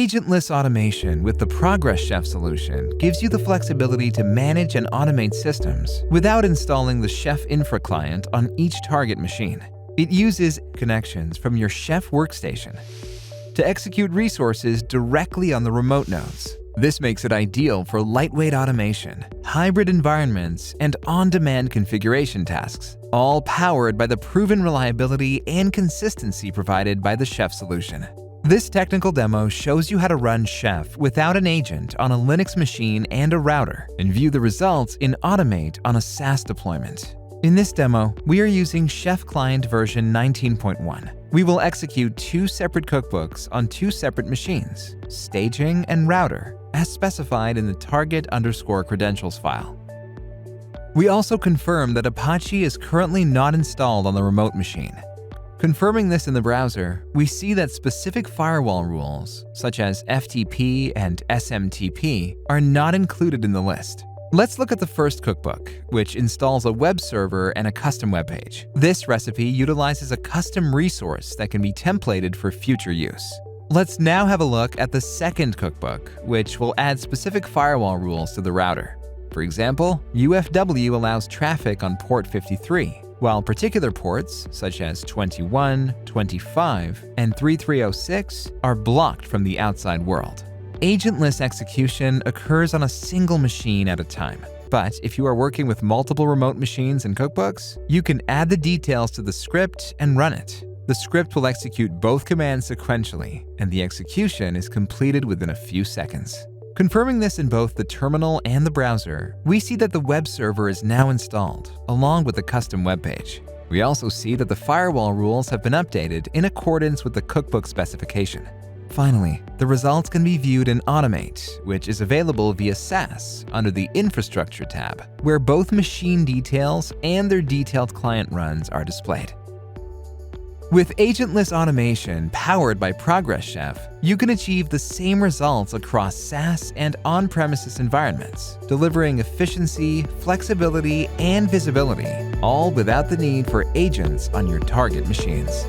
Agentless automation with the Progress Chef solution gives you the flexibility to manage and automate systems without installing the Chef Infra client on each target machine. It uses connections from your Chef workstation to execute resources directly on the remote nodes. This makes it ideal for lightweight automation, hybrid environments, and on-demand configuration tasks, all powered by the proven reliability and consistency provided by the Chef solution. This technical demo shows you how to run Chef without an agent on a Linux machine and a router, and view the results in Automate on a SaaS deployment. In this demo, we are using Chef Client version 19.1. We will execute 2 separate cookbooks on 2 separate machines, staging and router, as specified in the target_credentials file. We also confirm that Apache is currently not installed on the remote machine. Confirming this in the browser, we see that specific firewall rules, such as FTP and SMTP, are not included in the list. Let's look at the first cookbook, which installs a web server and a custom web page. This recipe utilizes a custom resource that can be templated for future use. Let's now have a look at the second cookbook, which will add specific firewall rules to the router. For example, UFW allows traffic on port 53, while particular ports, such as 21, 25, and 3306, are blocked from the outside world. Agentless execution occurs on a single machine at a time. But if you are working with multiple remote machines and cookbooks, you can add the details to the script and run it. The script will execute both commands sequentially, and the execution is completed within a few seconds. Confirming this in both the terminal and the browser, we see that the web server is now installed, along with the custom web page. We also see that the firewall rules have been updated in accordance with the cookbook specification. Finally, the results can be viewed in Automate, which is available via SaaS under the Infrastructure tab, where both machine details and their detailed client runs are displayed. With Agentless Automation powered by Progress Chef, you can achieve the same results across SaaS and on-premises environments, delivering efficiency, flexibility, and visibility, all without the need for agents on your target machines.